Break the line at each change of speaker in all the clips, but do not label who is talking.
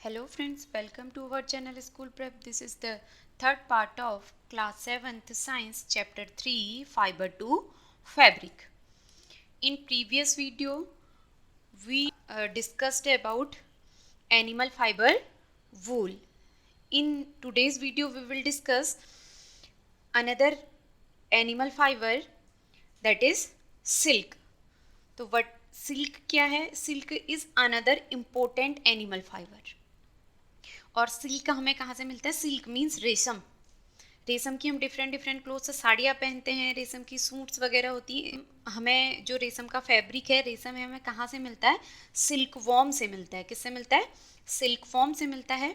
Hello friends, welcome to our channel School Prep. This is the third part of class 7th science chapter 3 fiber to fabric. In previous video we discussed about animal fiber wool. In today's video we will discuss another animal fiber that is silk. तो what silk क्या है? Silk is another important animal fiber. और silk हमें कहाँ से मिलता है? Silk means रेशम. रेशम की हम डिफरेंट डिफरेंट क्लोथ्स साड़ियाँ पहनते हैं, रेशम की सूट्स वगैरह होती हैं. हमें जो रेशम का फैब्रिक है, रेशम है, हमें कहाँ से मिलता है? सिल्क वॉर्म से मिलता है. किससे मिलता है? सिल्क वॉर्म से मिलता है.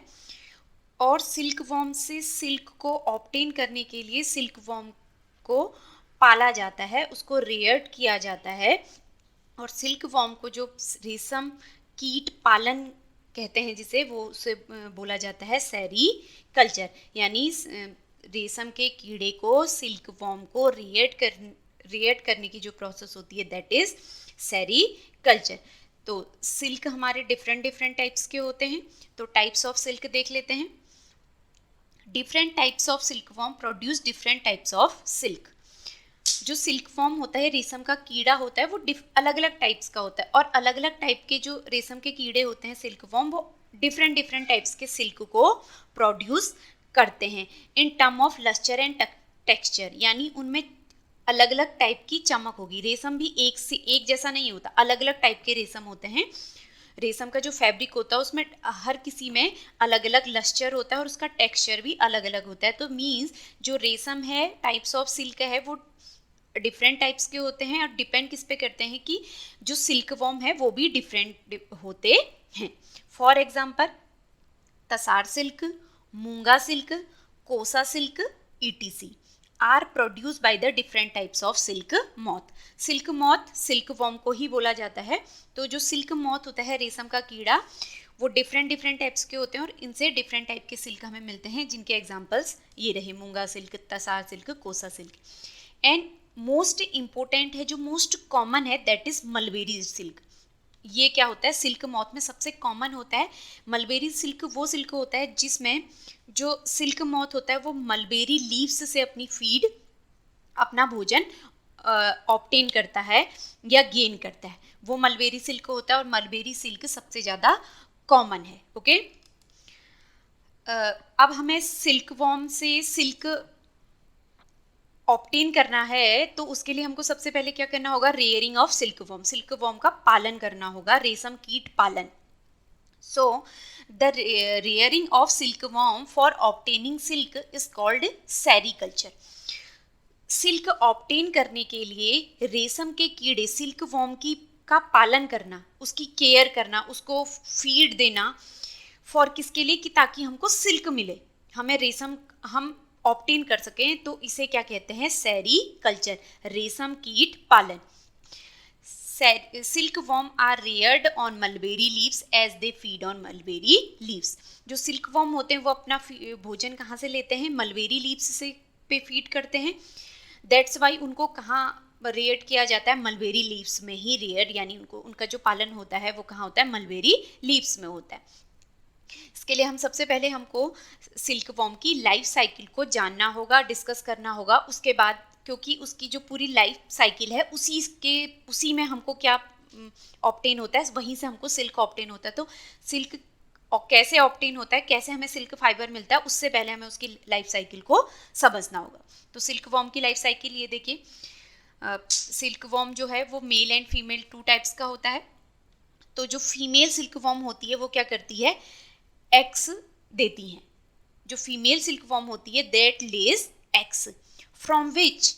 और सिल्क वॉर्म से सिल्क को ऑब्टेन करने के लिए सिल्क वॉर्म को पाला जाता है, उसको रेयर्ड किया जाता है. और सिल्क वॉर्म को जो रेशम कीट पालन कहते हैं जिसे, वो उसे बोला जाता है सेरीकल्चर. यानी रेशम के कीड़े को, सिल्क वॉर्म को रेयर्ड करने की जो प्रोसेस होती है दैट इज सेरीकल्चर. तो सिल्क हमारे डिफरेंट डिफरेंट टाइप्स के होते हैं. तो टाइप्स ऑफ सिल्क देख लेते हैं. Different types of silk worm produce different types of silk. जो सिल्क फॉर्म होता है, रेशम का कीड़ा होता है, वो अलग अलग टाइप्स का होता है. और अलग अलग टाइप के जो रेशम के कीड़े होते हैं सिल्क फॉर्म, वो डिफरेंट डिफरेंट टाइप्स के सिल्क को प्रोड्यूस करते हैं in term of lustre and texture. यानी उनमें अलग अलग टाइप की चमक होगी. रेशम भी एक से एक जैसा नहीं होता, अलग अलग टाइप के रेशम होते हैं. रेशम का जो फैब्रिक होता है उसमें हर किसी में अलग अलग लस्टर होता है और उसका टेक्सचर भी अलग अलग होता है. तो मीन्स जो रेशम है, टाइप्स ऑफ सिल्क है, वो डिफरेंट टाइप्स के होते हैं. और डिपेंड किस पे करते हैं कि जो सिल्क वॉर्म है वो भी डिफरेंट होते हैं. For example tasar silk, muga silk, kosa silk, ETC are produce by the different types of silk moth. Silk moth silkworm को ही बोला जाता है. तो जो सिल्क मॉथ होता है, रेशम का कीड़ा, वो डिफरेंट डिफरेंट टाइप्स के होते हैं और इनसे डिफरेंट टाइप के सिल्क हमें मिलते हैं, जिनके एग्जाम्पल्स ये रहे: मूंगा silk, tasar silk, kosa silk. And most important है, जो मोस्ट कॉमन है, दैट इज मलबेरी सिल्क. ये क्या होता है? सिल्क मॉथ में सबसे कॉमन होता है मलबेरी सिल्क. वो सिल्क होता है जिसमें जो सिल्क मॉथ होता है वो मलबेरी लीव्स से अपनी फीड, अपना भोजन ऑब्टेन करता है या गेन करता है. वो मलबेरी सिल्क होता है और मलबेरी सिल्क सबसे ज़्यादा कॉमन है. ओके. अब हमें सिल्क वॉर्म से सिल्क ऑब्टेन करना है, तो उसके लिए हमको सबसे पहले क्या करना होगा? Rearing of silk worm. Silk worm का पालन करना होगा, रेशम कीट पालन. So the rearing of silk worm for obtaining silk is called sericulture. Silk obtain करने के लिए रेशम के कीड़े, सिल्क वॉर्म की का पालन करना, उसकी केयर करना, उसको फीड देना. फॉर किसके लिए? कि ताकि हमको सिल्क मिले, हमें रेशम हम ऑब्टेन कर सकें. तो इसे क्या कहते हैं? सेरीकल्चर, रेशम कीट पालन. Silkworm are reared on mulberry leaves as they feed on mulberry leaves. जो सिल्क वॉर्म होते हैं वो अपना भोजन कहाँ से लेते हैं? मलबेरी लीव्स से पे फीड करते हैं. दैट्स वाई उनको कहाँ रेयर्ड किया जाता है? मलबेरी लीव्स में ही रेयर्ड. यानी उनको, उनका जो पालन होता है वो कहाँ होता है? मलबेरी लीव्स में होता है. इसके लिए हम सबसे पहले हमको सिल्क वॉर्म की लाइफ साइकिल को जानना होगा, डिस्कस करना होगा. उसके बाद, क्योंकि उसकी जो पूरी लाइफ साइकिल है उसी में हमको क्या ऑब्टेन होता है, वहीं से हमको सिल्क ऑब्टेन होता है. तो सिल्क कैसे ऑब्टेन होता है, कैसे हमें सिल्क फाइबर मिलता है, उससे पहले हमें उसकी लाइफ साइकिल को समझना होगा. तो सिल्क वॉर्म की लाइफ साइकिल ये देखिए. सिल्क वॉर्म जो है वो मेल एंड फीमेल 2 टाइप्स का होता है. तो जो फीमेल सिल्क वॉर्म होती है वो क्या करती है? एग्स देती हैं. जो फीमेल सिल्क वॉर्म होती है that Lay's eggs from which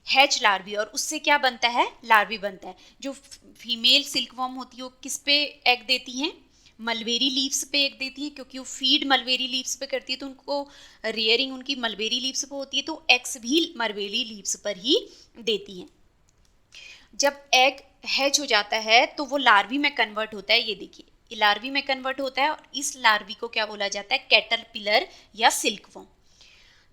hatch larvae. और उससे क्या बनता है? लार्वी बनता है. जो फीमेल सिल्क वॉर्म होती है वो किस पे एग देती हैं? मलबेरी लीव्स पे एग देती हैं, क्योंकि वो फीड मलबेरी लीव्स पे करती है. तो उनको रेयरिंग उनकी मलबेरी लीव्स पे होती है, तो एग्स भी मलबेरी लीव्स पर ही देती हैं. जब एग हैच हो जाता है तो वो लार्वी में कन्वर्ट होता है. ये देखिए, लार्वी में कन्वर्ट होता है और इस लार्वी को क्या बोला जाता है? कैटरपिलर या सिल्क वॉर्म.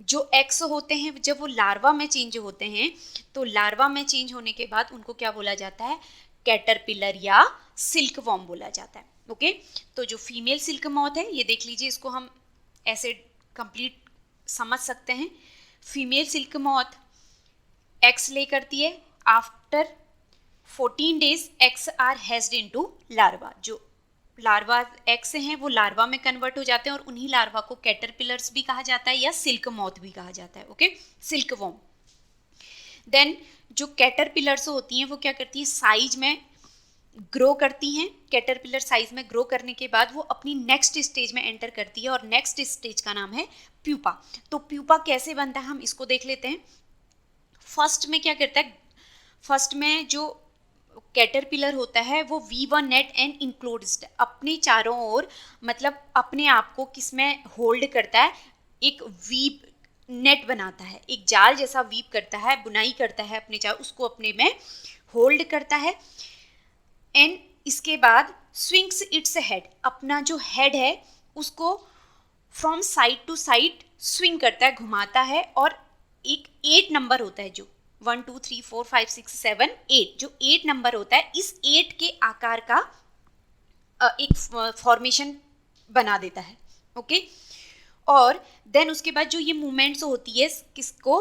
जो एग्स होते हैं जब वो लार्वा में चेंज होते हैं, तो लार्वा में चेंज होने के बाद उनको क्या बोला जाता है? कैटरपिलर या सिल्क वॉर्म बोला जाता है. ओके तो जो फीमेल सिल्क मॉथ है, ये देख लीजिए, इसको हम ऐसे कंप्लीट समझ सकते हैं। फीमेल सिल्क मॉथ एक्स ले करती है। After 14 days eggs are hatched into larva. जो लार्वा एक्स हैं वो लार्वा में कन्वर्ट हो जाते हैं और उन्हीं लार्वा को कैटरपिलर्स भी कहा जाता है या सिल्क मॉथ भी कहा जाता है। Okay, silk worm. देन जो कैटरपिलर्स होती हैं वो क्या करती है, साइज में ग्रो करती हैं। कैटरपिलर साइज में ग्रो करने के बाद वो अपनी नेक्स्ट स्टेज में एंटर करती है और नेक्स्ट स्टेज का नाम है प्यूपा। तो प्यूपा कैसे बनता है हम इसको देख लेते हैं। फर्स्ट में क्या करता है, फर्स्ट में जो कैटरपिलर होता है वो वीवर नेट एंड इनक्लोज्ड, अपने चारों ओर मतलब अपने आप को किसमें होल्ड करता है, एक वीप नेट बनाता है, एक जाल जैसा वीप करता है, बुनाई करता है अपने चारों, उसको अपने में होल्ड करता है। एंड इसके बाद स्विंग्स इट्स हेड, अपना जो हेड है उसको from side to side swing करता है, घुमाता है। और एक 8 नंबर होता है, जो 1 2 3 4 5 6 7 8, जो 8 नंबर होता है, इस 8 के आकार का एक फॉर्मेशन बना देता है। ओके, और देन उसके बाद जो ये मूवमेंट्स होती है, किसको,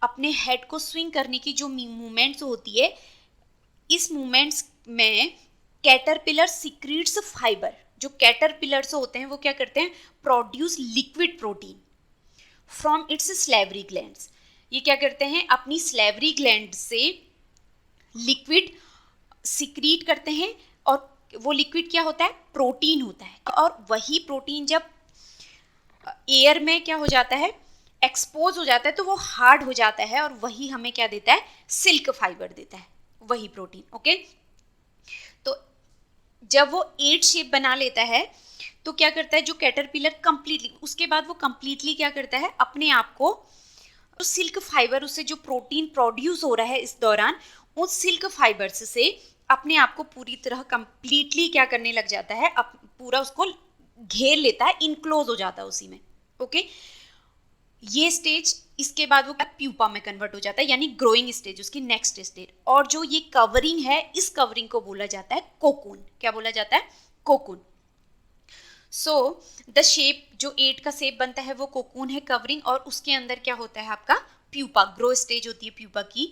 अपने हेड को स्विंग करने की जो मूवमेंट्स होती है, इस मूवमेंट्स में कैटरपिलर सीक्रेट्स फाइबर। जो कैटरपिलर्स होते हैं वो क्या करते हैं, produce liquid protein from its slavery glands. ये क्या करते हैं, अपनी स्लेवरी ग्लैंड से लिक्विड सिक्रीट करते हैं, और वो लिक्विड क्या होता है, प्रोटीन होता है। और वही प्रोटीन जब एयर में क्या हो जाता है, एक्सपोज हो जाता है, तो वो हार्ड हो जाता है और वही हमें क्या देता है, सिल्क फाइबर देता है, वही प्रोटीन। ओके, तो जब वो 8 शेप बना लेता है तो क्या करता है, जो कैटरपिलर कंप्लीटली, उसके बाद वो कंप्लीटली क्या करता है, अपने आप को तो सिल्क फाइबर, उससे जो प्रोटीन प्रोड्यूस हो रहा है इस दौरान, उस सिल्क फाइबर्स से अपने आप को पूरी तरह कंप्लीटली क्या करने लग जाता है, पूरा उसको घेर लेता है, इनक्लोज हो जाता है उसी में। ओके, ये स्टेज, इसके बाद वो प्यूपा में कन्वर्ट हो जाता है, यानी ग्रोइंग स्टेज, उसकी नेक्स्ट स्टेज। और जो ये कवरिंग है, इस कवरिंग को बोला जाता है कोकून। क्या बोला जाता है, कोकून। सो द शेप, जो 8 का शेप बनता है वो कोकून है, कवरिंग, और उसके अंदर क्या होता है आपका प्यूपा, ग्रो स्टेज होती है प्यूपा की।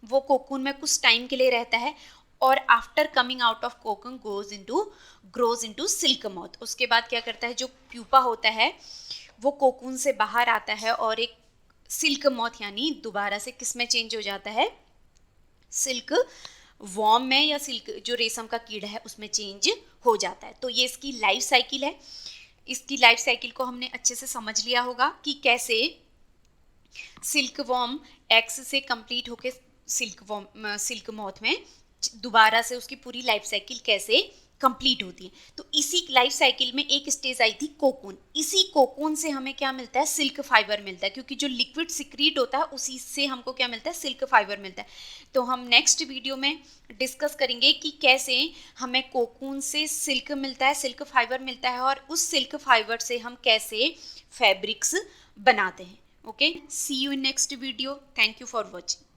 वो कोकून में कुछ टाइम के लिए रहता है और after coming out of cocoon grows into silk moth. उसके बाद क्या करता है, जो प्यूपा होता है वो कोकून से बाहर आता है और एक सिल्क मॉथ यानी दोबारा से किस में चेंज हो जाता है, सिल्क वॉर्म में, या सिल्क जो रेशम का कीड़ा है उसमें चेंज हो जाता है। तो ये इसकी लाइफ साइकिल है। इसकी लाइफ साइकिल को हमने अच्छे से समझ लिया होगा कि कैसे सिल्क वॉर्म एक्स से कंप्लीट होके सिल्क मॉथ में दोबारा से उसकी पूरी लाइफ साइकिल कैसे कंप्लीट होती है। तो इसी लाइफ साइकिल में एक स्टेज आई थी कोकून। इसी कोकून से हमें क्या मिलता है, सिल्क फाइबर मिलता है, क्योंकि जो लिक्विड सिक्रीट होता है उसी से हमको क्या मिलता है, सिल्क फाइबर मिलता है। तो हम नेक्स्ट वीडियो में डिस्कस करेंगे कि कैसे हमें कोकून से सिल्क मिलता है, सिल्क फाइबर मिलता है, और उस सिल्क फाइबर से हम कैसे फैब्रिक्स बनाते हैं। Okay, see you in next video. Thank you for watching.